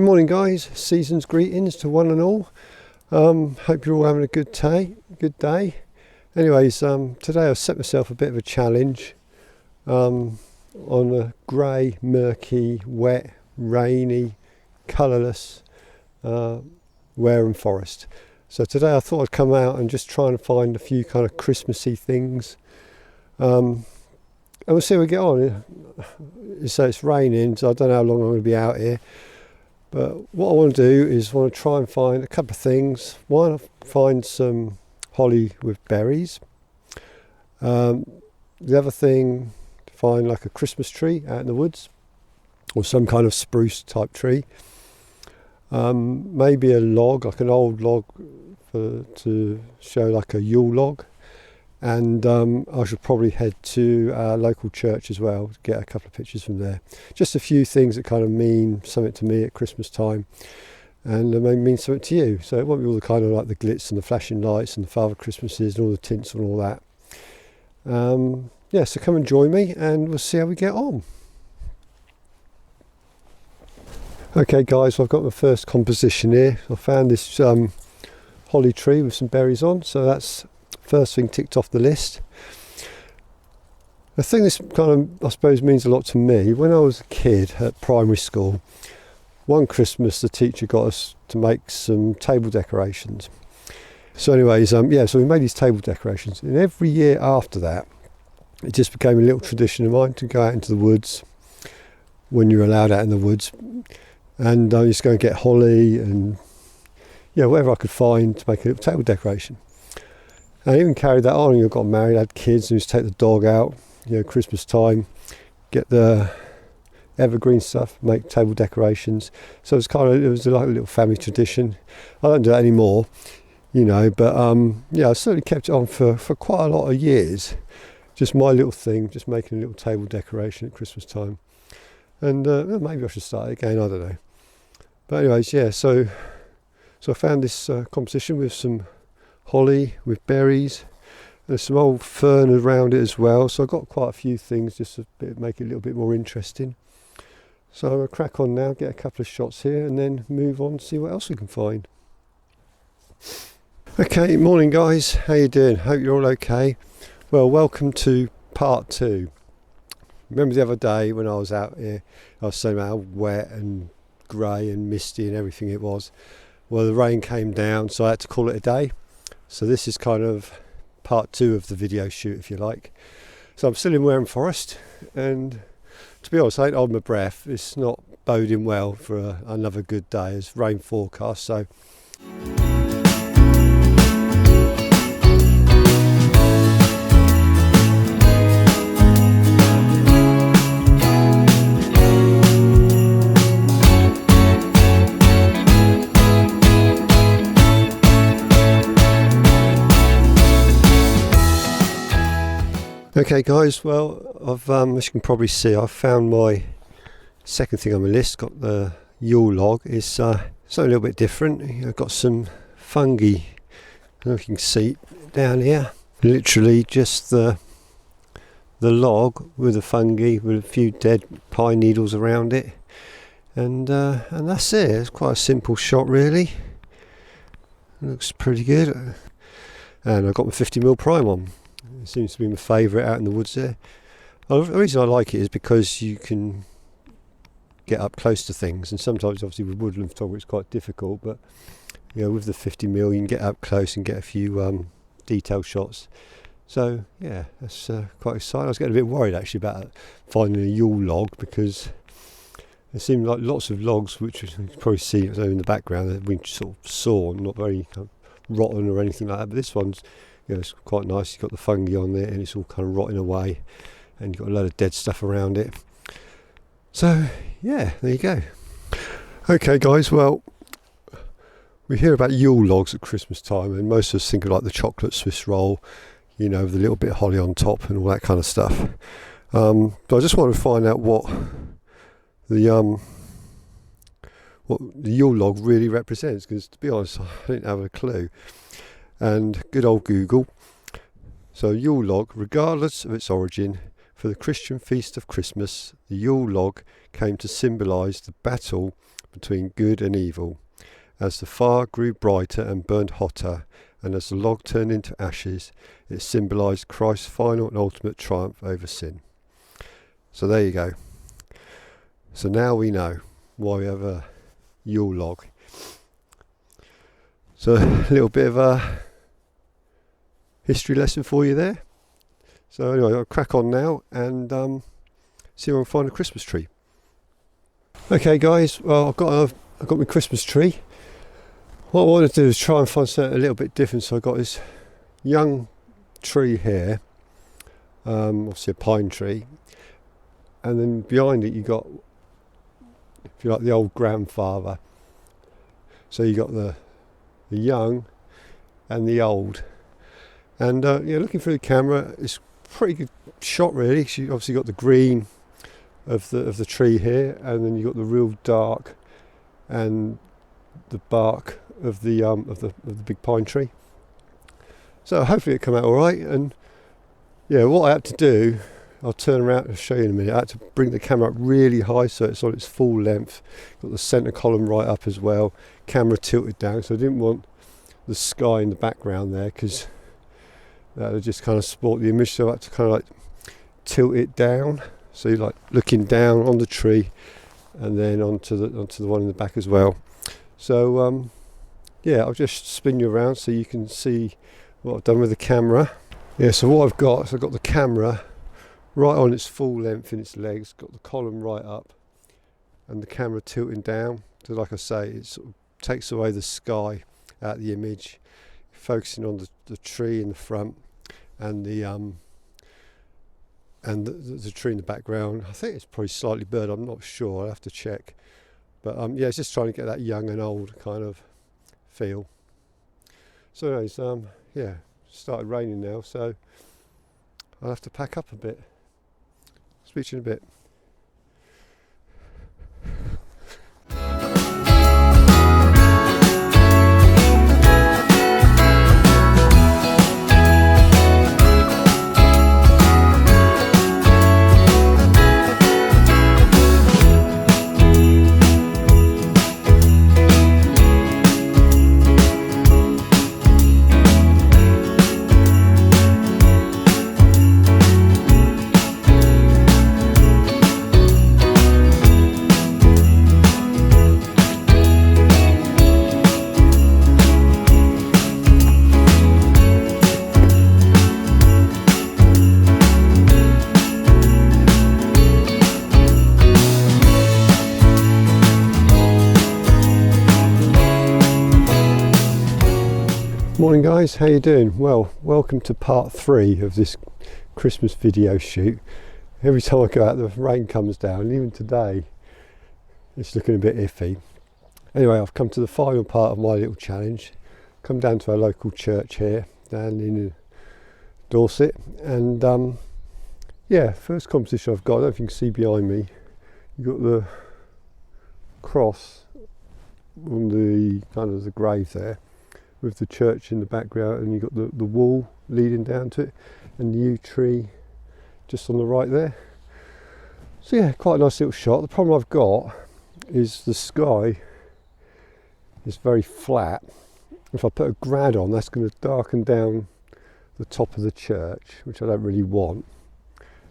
Morning guys, season's greetings to one and all. Hope you're all having a good day. Anyways, today I've set myself a bit of a challenge on a grey, murky, wet, rainy, colourless Wareham forest. So today I thought I'd come out and just try and find a few kind of Christmassy things, and we'll see how we get on. So it's raining, so I don't know how long I'm going to be out here. But what I want to do is want to try and find a couple of things. One, I'll find some holly with berries. The other thing, to find like a Christmas tree out in the woods, or some kind of spruce type tree. Maybe a log, like an old log, to show like a Yule log. And I should probably head to our local church as well to get a couple of pictures from there. Just a few things that kind of mean something to me at Christmas time, and they may mean something to you. So it won't be all the kind of like the glitz and the flashing lights and the Father Christmases and all the tints and all that. Yeah, so come and join me and we'll see how we get on. Okay guys, so I've got my first composition here. I found this holly tree with some berries on, so that's first thing ticked off the list. The thing this kind of, I suppose, means a lot to me, when I was a kid at primary school, one Christmas the teacher got us to make some table decorations. So anyways, so we made these table decorations, and every year after that it just became a little tradition of mine to go out into the woods when you're allowed out in the woods, and I used to go and get holly and whatever I could find to make a little table decoration. I even carried that on. I got married, had kids, and used to take the dog out, Christmas time, get the evergreen stuff, make table decorations. So it was like a little family tradition. I don't do that anymore, but I certainly kept it on for quite a lot of years. Just my little thing, just making a little table decoration at Christmas time. And maybe I should start it again, I don't know. But anyways, so I found this composition with some holly with berries. There's some old fern around it as well, so I've got quite a few things just to make it a little bit more interesting. So I'm going to crack on now, get a couple of shots here, and then move on, see what else we can find. Okay, morning guys, how you doing? Hope you're all okay. Well, welcome to part 2. Remember the other day when I was out here, I was saying about how wet and grey and misty and everything it was. Well, the rain came down, so I had to call it a day. So this is kind of part 2 of the video shoot, if you like. So I'm still in Wareham Forest, and to be honest, I ain't holding my breath. It's not boding well for another good day. It's rain forecast, so okay guys, well, as you can probably see, I've found my second thing on my list. Got the Yule log. It's something a little bit different. I've got some fungi, I don't know if you can see down here, literally just the log with the fungi with a few dead pine needles around it, and that's it. It's quite a simple shot really. It looks pretty good, and I've got my 50mm prime on. It seems to be my favourite out in the woods there. The reason I like it is because you can get up close to things, and sometimes obviously with woodland photography it's quite difficult, but with the 50mm you can get up close and get a few detailed shots. So yeah, that's quite exciting. I was getting a bit worried actually about finding a Yule log, because there seemed like lots of logs, which you can probably see in the background, that we sort of saw, not very rotten or anything like that, but this one's it's quite nice. You've got the fungi on there and it's all kind of rotting away, and you've got a load of dead stuff around it. So yeah, there you go. Okay guys, well, we hear about Yule logs at Christmas time, and most of us think of like the chocolate Swiss roll, with a little bit of holly on top and all that kind of stuff. But I just want to find out what the Yule log really represents, because to be honest, I didn't have a clue. And good old Google. So Yule log, regardless of its origin, for the Christian feast of Christmas, the Yule log came to symbolise the battle between good and evil. As the fire grew brighter and burned hotter, and as the log turned into ashes, it symbolised Christ's final and ultimate triumph over sin. So there you go. So now we know why we have a Yule log. So a little bit of a history lesson for you there. So anyway, I'll crack on now and see if I can find a Christmas tree. Okay guys, well I've got my Christmas tree. What I want to do is try and find something a little bit different. So I've got this young tree here, obviously a pine tree, and then behind it you got, if you like, the old grandfather. So you got the young and the old, and yeah, looking through the camera, it's a pretty good shot really. So you obviously got the green of the tree here, and then you got the real dark and the bark of the big pine tree. So hopefully it come out all right. And yeah, what I had to do, I'll turn around and show you in a minute. I had to bring the camera up really high so it's on its full length. Got the centre column right up as well. Camera tilted down, so I didn't want the sky in the background there because that would just kind of spoil the image. So I had to kind of like tilt it down, so you're like looking down on the tree, and then onto the one in the back as well. So yeah, I'll just spin you around so you can see what I've done with the camera. Yeah, so what I've got, so I've got the camera right on its full length in its legs, got the column right up, and the camera tilting down. So like I say, it sort of takes away the sky out of the image, focusing on the tree in the front and the tree in the background. I think it's probably slightly bird, I'm not sure, I'll have to check. But yeah, it's just trying to get that young and old kind of feel. So anyways, yeah, started raining now, so I'll have to pack up a bit. Speak to you in a bit. Morning guys, how you doing? Well, welcome to part 3 of this Christmas video shoot. Every time I go out the rain comes down, and even today it's looking a bit iffy. Anyway, I've come to the final part of my little challenge. Come down to our local church here down in Dorset, and yeah, first competition I've got, I don't know if you can see behind me, you've got the cross on the kind of the grave there, with the church in the background, and you've got the wall leading down to it, and the yew tree just on the right there. So yeah, quite a nice little shot. The problem I've got is the sky is very flat. If I put a grad on, that's going to darken down the top of the church, which I don't really want.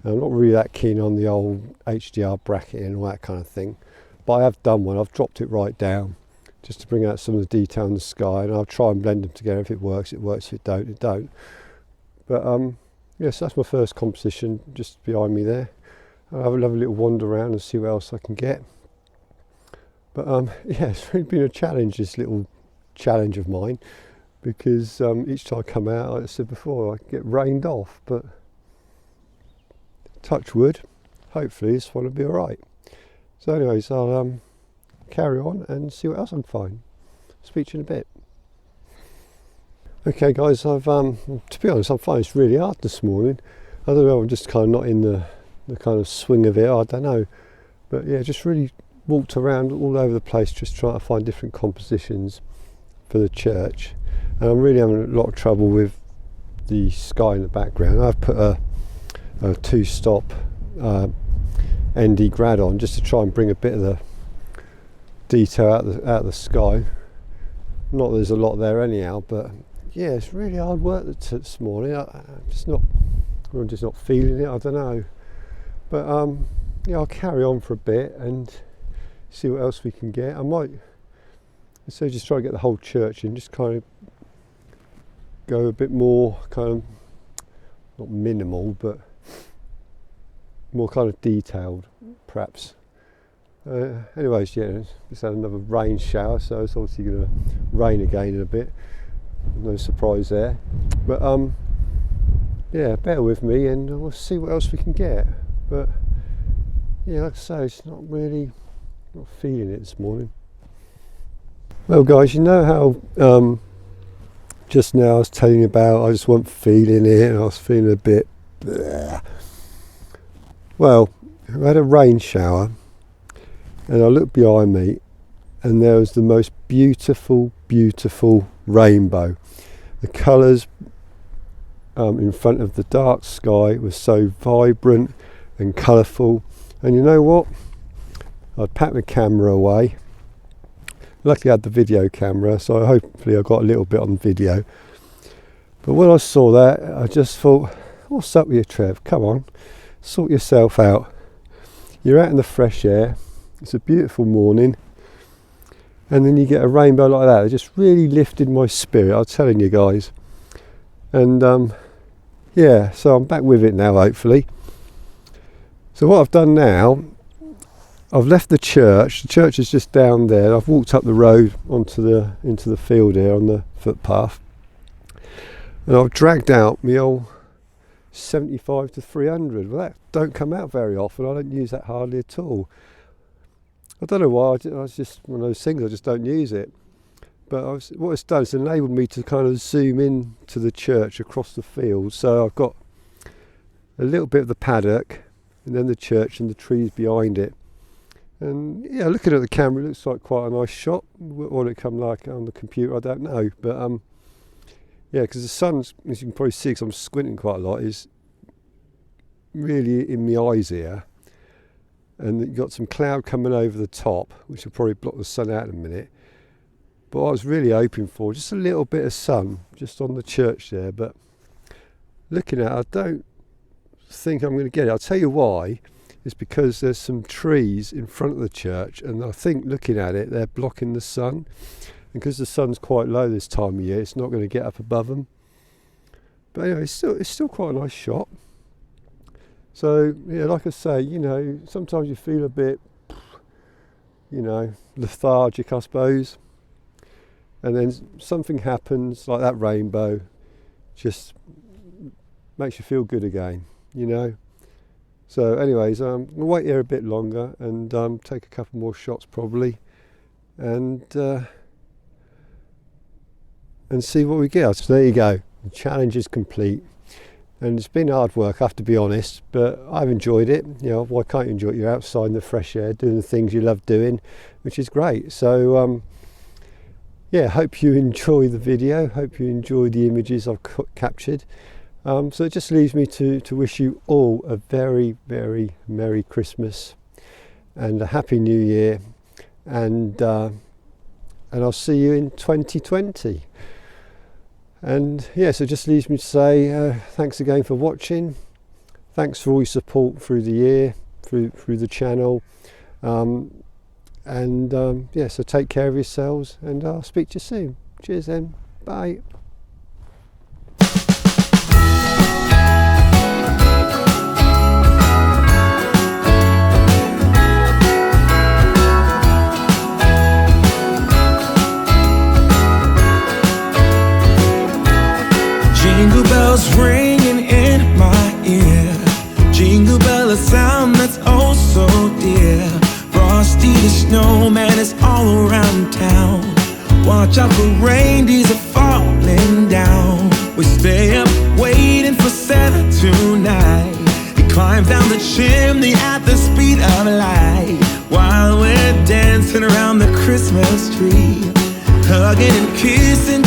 And I'm not really that keen on the old HDR bracketing and all that kind of thing, but I have done one. I've dropped it right down just to bring out some of the detail in the sky, and I'll try and blend them together. If it works, it works. If it don't, it don't. But yes, that's my first composition just behind me there. I'll have a little wander around and see what else I can get. But yeah, it's really been a challenge, this little challenge of mine, because each time I come out, like I said before, I get rained off, but touch wood, hopefully this one will be alright. So anyways, I'll carry on and see what else I can find. Speak to you in a bit. Okay guys, I've to be honest, I'm finding it's really hard this morning. I don't know, I'm just kind of not in the kind of swing of it, I don't know. But yeah, just really walked around all over the place just trying to find different compositions for the church. And I'm really having a lot of trouble with the sky in the background. I've put a 2-stop ND grad on just to try and bring a bit of the detail out of the sky. Not that there's a lot there anyhow, but yeah, it's really hard work this morning. I'm just not feeling it. I don't know, but yeah, I'll carry on for a bit and see what else we can get. I might, instead of just try to get the whole church in, just kind of go a bit more kind of, not minimal, but more kind of detailed, perhaps. Anyways, yeah, just had another rain shower, so it's obviously going to rain again in a bit. No surprise there, but yeah, bear with me and we'll see what else we can get. But yeah, like I say, it's not feeling it this morning. Well guys, you know how just now I was telling you about I just wasn't feeling it and I was feeling a bit bleh. Well, I had a rain shower and I looked behind me and there was the most beautiful rainbow. The colours in front of the dark sky was so vibrant and colourful, and you know what, I'd packed the camera away. Luckily I had the video camera, so hopefully I got a little bit on video. But when I saw that, I just thought, what's up with you, Trev? Come on, sort yourself out. You're out in the fresh air, it's a beautiful morning, and then you get a rainbow like that. It just really lifted my spirit, I'm telling you guys. And yeah, so I'm back with it now, hopefully. So what I've done now, I've left the church is just down there. I've walked up the road into the field here on the footpath, and I've dragged out my old 75 to 300. Well, that don't come out very often. I don't use that hardly at all. I don't know why, it's just one of those things, I just don't use it. But what it's done, it's enabled me to kind of zoom in to the church across the field. So I've got a little bit of the paddock and then the church and the trees behind it. And yeah, looking at the camera, it looks like quite a nice shot. What will it come like on the computer, I don't know. But yeah, because the sun's, as you can probably see, because I'm squinting quite a lot, is really in my eyes here. And you've got some cloud coming over the top, which will probably block the sun out in a minute. But what I was really hoping for, just a little bit of sun, just on the church there. But looking at it, I don't think I'm going to get it. I'll tell you why. It's because there's some trees in front of the church, and I think looking at it, they're blocking the sun. And because the sun's quite low this time of year, it's not going to get up above them. But anyway, it's still quite a nice shot. So yeah, like I say, you know, sometimes you feel a bit, you know, lethargic, I suppose. And then something happens, like that rainbow, just makes you feel good again, you know. So anyways, we'll wait here a bit longer and take a couple more shots probably, and see what we get. So there you go, the challenge is complete. And it's been hard work, I have to be honest, but I've enjoyed it. You know, why can't you enjoy it? You're outside in the fresh air, doing the things you love doing, which is great. So yeah, hope you enjoy the video, hope you enjoy the images I've captured. So it just leaves me to wish you all a very, very Merry Christmas and a Happy New Year, and I'll see you in 2020. And yeah, so it just leaves me to say thanks again for watching. Thanks for all your support through the year, through the channel. Yeah, so take care of yourselves, and I'll speak to you soon. Cheers then. Bye. Jingle bells ringing in my ear. Jingle bell, a sound that's oh so dear. Frosty the snowman is all around town. Watch out for reindeers are falling down. We stay up waiting for Santa tonight. He climbs down the chimney at the speed of light, while we're dancing around the Christmas tree, hugging and kissing